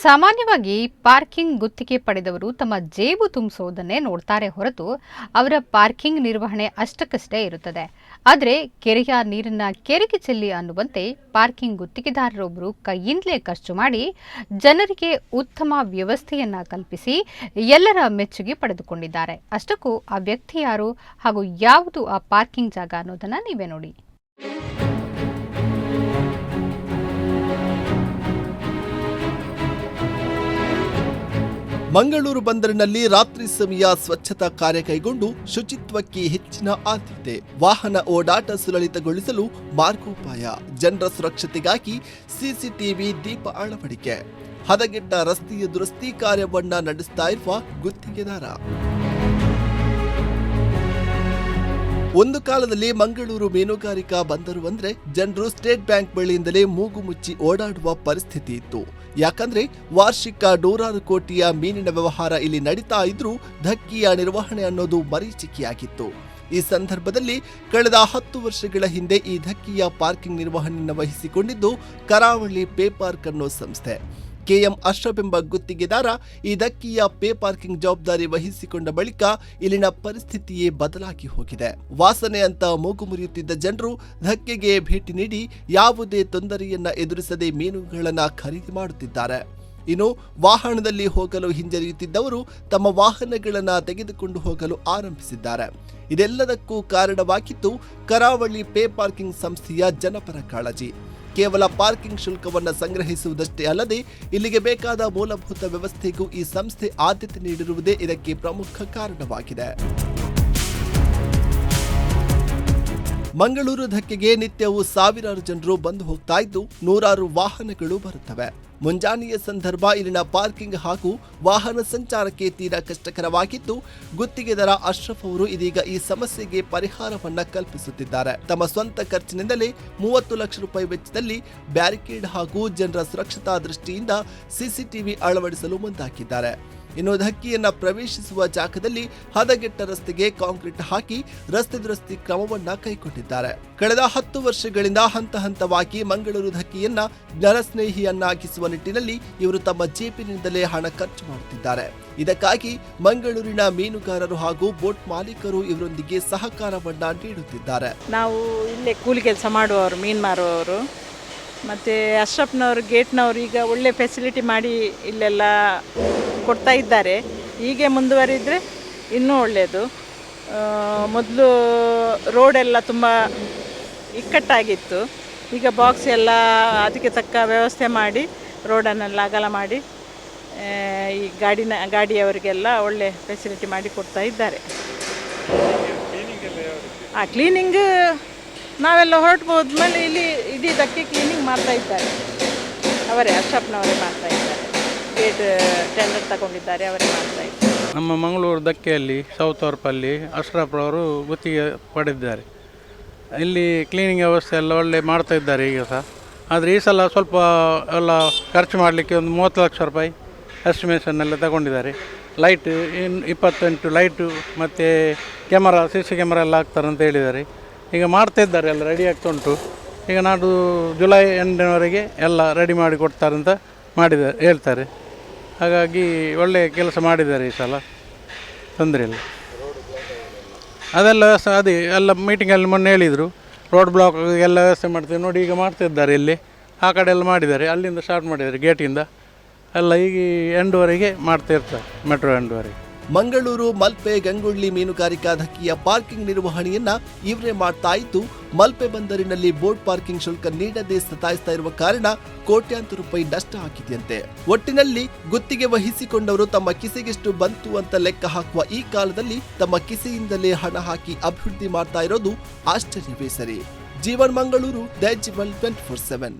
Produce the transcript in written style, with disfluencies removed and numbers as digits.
ಸಾಮಾನ್ಯವಾಗಿ ಪಾರ್ಕಿಂಗ್ ಗುತ್ತಿಗೆ ಪಡೆದವರು ತಮ್ಮ ಜೇಬು ತುಂಬಿಸೋದನ್ನೇ ನೋಡ್ತಾರೆ ಹೊರತು ಅವರ ಪಾರ್ಕಿಂಗ್ ನಿರ್ವಹಣೆ ಅಷ್ಟಕ್ಕಷ್ಟೇ ಇರುತ್ತದೆ. ಆದರೆ ಕೆರೆಯ ನೀರನ್ನ ಕೆರೆಗೆ ಚೆಲ್ಲಿ ಅನ್ನುವಂತೆ ಪಾರ್ಕಿಂಗ್ ಗುತ್ತಿಗೆದಾರರೊಬ್ಬರು ಕೈಯಿಂದಲೇ ಖರ್ಚು ಮಾಡಿ ಜನರಿಗೆ ಉತ್ತಮ ವ್ಯವಸ್ಥೆಯನ್ನ ಕಲ್ಪಿಸಿ ಎಲ್ಲರ ಮೆಚ್ಚುಗೆ ಪಡೆದುಕೊಂಡಿದ್ದಾರೆ. ಅಷ್ಟಕ್ಕೂ ಆ ವ್ಯಕ್ತಿ ಯಾರು ಹಾಗೂ ಯಾವುದು ಆ ಪಾರ್ಕಿಂಗ್ ಜಾಗ ಅನ್ನೋದನ್ನ ನೀವೇ ನೋಡಿ. ಮಂಗಳೂರು ಬಂದರಿನಲ್ಲಿ ರಾತ್ರಿ ಸಮಯ ಸ್ವಚ್ಛತಾ ಕಾರ್ಯ ಕೈಗೊಂಡು ಶುಚಿತ್ವಕ್ಕೆ ಹೆಚ್ಚಿನ ಆದ್ಯತೆ. ವಾಹನ ಓಡಾಟ ಸುಲಲಿತಗೊಳಿಸಲು ಮಾರ್ಗೋಪಾಯ. ಜನರ ಸುರಕ್ಷತೆಗಾಗಿ ಸಿಸಿಟಿವಿ ದೀಪ ಅಳವಡಿಕೆ. ಹದಗೆಟ್ಟ ರಸ್ತೆಯ ದುರಸ್ತಿ ಕಾರ್ಯವನ್ನ ನಡೆಸ್ತಾ ಇರುವ ಗುತ್ತಿಗೆದಾರ. ಒಂದು ಕಾಲದಲ್ಲಿ ಮಂಗಳೂರು ಮೀನುಗಾರಿಕಾ ಬಂದರು ಅಂದ್ರೆ ಜನರು ಸ್ಟೇಟ್ ಬ್ಯಾಂಕ್ ಬಳಿಯಿಂದಲೇ ಮೂಗು ಮುಚ್ಚಿ ಓಡಾಡುವ ಪರಿಸ್ಥಿತಿ ಇತ್ತು. ಯಾಕಂದ್ರೆ ವಾರ್ಷಿಕ 100 ಕೋಟಿಯ ಮೀನಿನ ವ್ಯವಹಾರ ಇಲ್ಲಿ ನಡೀತಾ ಇದ್ರೂ ಧಕ್ಕಿಯ ನಿರ್ವಹಣೆ ಅನ್ನೋದು ಮರೀಚಿಕೆಯಾಗಿತ್ತು. ಈ ಸಂದರ್ಭದಲ್ಲಿ ಕಳೆದ 10 ವರ್ಷಗಳ ಹಿಂದೆ ಈ ಧಕ್ಕಿಯ ಪಾರ್ಕಿಂಗ್ ನಿರ್ವಹಣೆಯನ್ನು ವಹಿಸಿಕೊಂಡಿದ್ದು ಕರಾವಳಿ ಪೇ ಪಾರ್ಕ್ ಅನ್ನೋ ಸಂಸ್ಥೆ. ಕೆಎಂ ಅಶ್ರಫ್ ಎಂಬ ಗುತ್ತಿಗೆದಾರ ಈ ಧಕ್ಕಿಯ ಪೇ ಪಾರ್ಕಿಂಗ್ ಜವಾಬ್ದಾರಿ ವಹಿಸಿಕೊಂಡ ಬಳಿಕ ಇಲ್ಲಿನ ಪರಿಸ್ಥಿತಿಯೇ ಬದಲಾಗಿ ಹೋಗಿದೆ. ವಾಸನೆ ಅಂತ ಮೂಗು ಮುರಿಯುತ್ತಿದ್ದ ಜನರು ಧಕ್ಕೆಗೆ ಭೇಟಿ ನೀಡಿ ಯಾವುದೇ ತೊಂದರೆಯನ್ನ ಎದುರಿಸದೆ ಮೀನುಗಳನ್ನ ಖರೀದಿ ಮಾಡುತ್ತಿದ್ದಾರೆ. ಇನ್ನು ವಾಹನದಲ್ಲಿ ಹೋಗಲು ಹಿಂಜರಿಯುತ್ತಿದ್ದವರು ತಮ್ಮ ವಾಹನಗಳನ್ನ ತೆಗೆದುಕೊಂಡು ಹೋಗಲು ಆರಂಭಿಸಿದ್ದಾರೆ. ಇದೆಲ್ಲದಕ್ಕೂ ಕಾರಣವಾಗಿತ್ತು ಕರಾವಳಿ ಪೇ ಪಾರ್ಕಿಂಗ್ ಸಂಸ್ಥೆಯ ಜನಪರ ಕಾಳಜಿ. ಕೇವಲ ಪಾರ್ಕಿಂಗ್ ಶುಲ್ಕವನ್ನು ಸಂಗ್ರಹಿಸುವುದಷ್ಟೇ ಅಲ್ಲದೆ ಇಲ್ಲಿಗೆ ಬೇಕಾದ ಮೂಲಭೂತ ವ್ಯವಸ್ಥೆಗೂ ಈ ಸಂಸ್ಥೆ ಆದ್ಯತೆ ನೀಡಿರುವುದೇ ಇದಕ್ಕೆ ಪ್ರಮುಖ ಕಾರಣವಾಗಿದೆ. ಮಂಗಳೂರು ಧಕ್ಕೆಗೆ ನಿತ್ಯವೂ ಸಾವಿರಾರು ಜನರು ಬಂದು ಹೋಗ್ತಾ ಇದ್ದು ನೂರಾರು ವಾಹನಗಳು ಬರುತ್ತವೆ. ಮುಂಜಾನೆಯ ಸಂದರ್ಭ ಇಲ್ಲಿನ ಪಾರ್ಕಿಂಗ್ ಹಾಗೂ ವಾಹನ ಸಂಚಾರಕ್ಕೆ ತೀರಾ ಕಷ್ಟಕರವಾಗಿದ್ದು ಗುತ್ತಿಗೆದಾರ ಅಶ್ರಫ್ ಅವರು ಇದೀಗ ಈ ಸಮಸ್ಯೆಗೆ ಪರಿಹಾರವನ್ನ ಕಲ್ಪಿಸುತ್ತಿದ್ದಾರೆ. ತಮ್ಮ ಸ್ವಂತ ಖರ್ಚಿನಿಂದಲೇ 30 ಲಕ್ಷ ರೂಪಾಯಿ ವೆಚ್ಚದಲ್ಲಿ ಬ್ಯಾರಿಕೇಡ್ ಹಾಗೂ ಜನರ ಸುರಕ್ಷತಾ ದೃಷ್ಟಿಯಿಂದ ಸಿಸಿಟಿವಿ ಅಳವಡಿಸಲು ಮುಂದಾಗಿದ್ದಾರೆ. ಇನ್ನು ಧಕ್ಕಿಯನ್ನ ಪ್ರವೇಶಿಸುವ ಜಾಗದಲ್ಲಿ ಹದಗೆಟ್ಟ ರಸ್ತೆಗೆ ಕಾಂಕ್ರೀಟ್ ಹಾಕಿ ರಸ್ತೆ ದುರಸ್ತಿ ಕ್ರಮವನ್ನ ಕೈಗೊಂಡಿದ್ದಾರೆ. ಕಳೆದ 10 ವರ್ಷಗಳಿಂದ ಹಂತ ಹಂತವಾಗಿ ಮಂಗಳೂರು ಧಕ್ಕಿಯನ್ನ ಜನಸ್ನೇಹಿಯನ್ನಾಗಿಸುವ ನಿಟ್ಟಿನಲ್ಲಿ ಇವರು ತಮ್ಮ ಜೇಬಿನಿಂದಲೇ ಹಣ ಖರ್ಚು ಮಾಡುತ್ತಿದ್ದಾರೆ. ಇದಕ್ಕಾಗಿ ಮಂಗಳೂರಿನ ಮೀನುಗಾರರು ಹಾಗೂ ಬೋಟ್ ಮಾಲೀಕರು ಇವರೊಂದಿಗೆ ಸಹಕಾರವನ್ನ ನೀಡುತ್ತಿದ್ದಾರೆ. ನಾವು ಇಲ್ಲೇ ಕೂಲಿ ಕೆಲಸ ಮಾಡುವವರು, ಮೀನು ಮಾರುವವರು, ಮತ್ತು ಅಶ್ರಫ್ನವರು, ಗೇಟ್ನವರು ಈಗ ಒಳ್ಳೆ ಫೆಸಿಲಿಟಿ ಮಾಡಿ ಇಲ್ಲೆಲ್ಲ ಕೊಡ್ತಾ ಇದ್ದಾರೆ. ಹೀಗೆ ಮುಂದುವರಿದರೆ ಇನ್ನೂ ಒಳ್ಳೆಯದು. ಮೊದಲು ರೋಡೆಲ್ಲ ತುಂಬ ಇಕ್ಕಟ್ಟಾಗಿತ್ತು. ಈಗ ಬಾಕ್ಸ್ ಎಲ್ಲ ಅದಕ್ಕೆ ತಕ್ಕ ವ್ಯವಸ್ಥೆ ಮಾಡಿ ರೋಡನ್ನೆಲ್ಲ ಅಗಲ ಮಾಡಿ ಈ ಗಾಡಿಯವರಿಗೆಲ್ಲ ಒಳ್ಳೆ ಫೆಸಿಲಿಟಿ ಮಾಡಿ ಕೊಡ್ತಾ ಇದ್ದಾರೆ. ಕ್ಲೀನಿಂಗ್ ನಾವೆಲ್ಲ ಹೊರಟು ಹೋದ್ಮೇಲೆ ಇಲ್ಲಿ ಇಡೀ ಧಕ್ಕೆ ಕ್ಲೀನಿಂಗ್ ಮಾಡ್ತಾ ಇದ್ದಾರೆ. ಅವರೇ ಅಶ್ರಫ್ನವರೇ ಮಾಡ್ತಾ ಇದ್ದಾರೆ. ಗೇಟ್ ಟೆಂಡರ್ ತಗೊಂಡಿದ್ದಾರೆ, ಅವರೇ ಮಾಡ್ತಾ ಇದ್ದಾರೆ. ನಮ್ಮ ಮಂಗಳೂರು ಧಕ್ಕೆಯಲ್ಲಿ ಸೌತ್ ವರ್ಪಲ್ಲಿ ಅಶ್ರಫ್ರವರು ಗುತ್ತಿಗೆ ಪಡೆದಿದ್ದಾರೆ. ಇಲ್ಲಿ ಕ್ಲೀನಿಂಗ್ ವ್ಯವಸ್ಥೆ ಎಲ್ಲ ಒಳ್ಳೆ ಮಾಡ್ತಾ ಇದ್ದಾರೆ ಈಗ ಸಹ. ಆದರೆ ಈ ಸಲ ಸ್ವಲ್ಪ ಎಲ್ಲ ಖರ್ಚು ಮಾಡಲಿಕ್ಕೆ ಒಂದು 30 ಲಕ್ಷ ರೂಪಾಯಿ ಎಸ್ಟಿಮೇಷನ್ ಎಲ್ಲ ತಗೊಂಡಿದ್ದಾರೆ. ಲೈಟ್ 28 ಲೈಟು ಮತ್ತು ಕ್ಯಾಮರಾ, CC ಕ್ಯಾಮರಾ ಎಲ್ಲ ಹಾಕ್ತಾರೆ ಅಂತ ಹೇಳಿದ್ದಾರೆ. ಈಗ ಮಾಡ್ತಾ ಇದ್ದಾರೆ, ಎಲ್ಲ ರೆಡಿ ಆಗ್ತಾ ಉಂಟು. ಈಗ ನಾಡು ಜುಲೈ ಎಂಡಿನವರೆಗೆ ಎಲ್ಲ ರೆಡಿ ಮಾಡಿ ಕೊಡ್ತಾರೆ ಅಂತ ಹೇಳ್ತಾರೆ. ಹಾಗಾಗಿ ಒಳ್ಳೆಯ ಕೆಲಸ ಮಾಡಿದ್ದಾರೆ ಈ ಸಲ, ತೊಂದರೆ ಇಲ್ಲ. ಅದೆಲ್ಲ ವ್ಯವಸ್ಥೆ ಅದೇ ಎಲ್ಲ ಮೀಟಿಂಗಲ್ಲಿ ಮೊನ್ನೆ ಹೇಳಿದರು, ರೋಡ್ ಬ್ಲಾಕ್ ಎಲ್ಲ ವ್ಯವಸ್ಥೆ ಮಾಡ್ತೀವಿ ನೋಡಿ. ಈಗ ಮಾಡ್ತಿದ್ದಾರೆ, ಇಲ್ಲಿ ಆ ಕಡೆ ಎಲ್ಲ ಮಾಡಿದ್ದಾರೆ, ಅಲ್ಲಿಂದ ಸ್ಟಾರ್ಟ್ ಮಾಡಿದ್ದಾರೆ ಗೇಟಿಂದ ಎಲ್ಲ. ಈಗ ಎಂಡ್ವರೆಗೆ ಮಾಡ್ತಾ ಇರ್ತಾರೆ, ಮೆಟ್ರೋ ಎಂಡ್ವರೆಗೆ. ಮಂಗಳೂರು ಮಲ್ಪೆ ಗಂಗೊಳ್ಳಿ ಮೀನುಗಾರಿಕಾ ಧಕ್ಕಿಯ ಪಾರ್ಕಿಂಗ್ ನಿರ್ವಹಣೆಯನ್ನ ಇವರೇ ಮಾಡ್ತಾ ಇದ್ದು ಮಲ್ಪೆ ಬಂದರಿನಲ್ಲಿ ಬೋಟ್ ಪಾರ್ಕಿಂಗ್ ಶುಲ್ಕ ನೀಡದೆ ಸತಾಯಿಸ್ತಾ ಇರುವ ಕಾರಣ ಕೋಟ್ಯಾಂತರ ರೂಪಾಯಿ ನಷ್ಟ ಆಗಿದೆಯಂತೆ. ಒಟ್ಟಿನಲ್ಲಿ ಗುತ್ತಿಗೆ ವಹಿಸಿಕೊಂಡವರು ತಮ್ಮ ಕಿಸೆಗೆಷ್ಟು ಬಂತು ಅಂತ ಲೆಕ್ಕ ಹಾಕುವ ಈ ಕಾಲದಲ್ಲಿ ತಮ್ಮ ಕಿಸೆಯಿಂದಲೇ ಹಣ ಹಾಕಿ ಅಭಿವೃದ್ಧಿ ಮಾಡ್ತಾ ಇರೋದು ಆಶ್ಚರ್ಯವೇ ಸರಿ. ಜೀವನ್ ಮಂಗಳೂರು, ದೈಜ್ 24/7.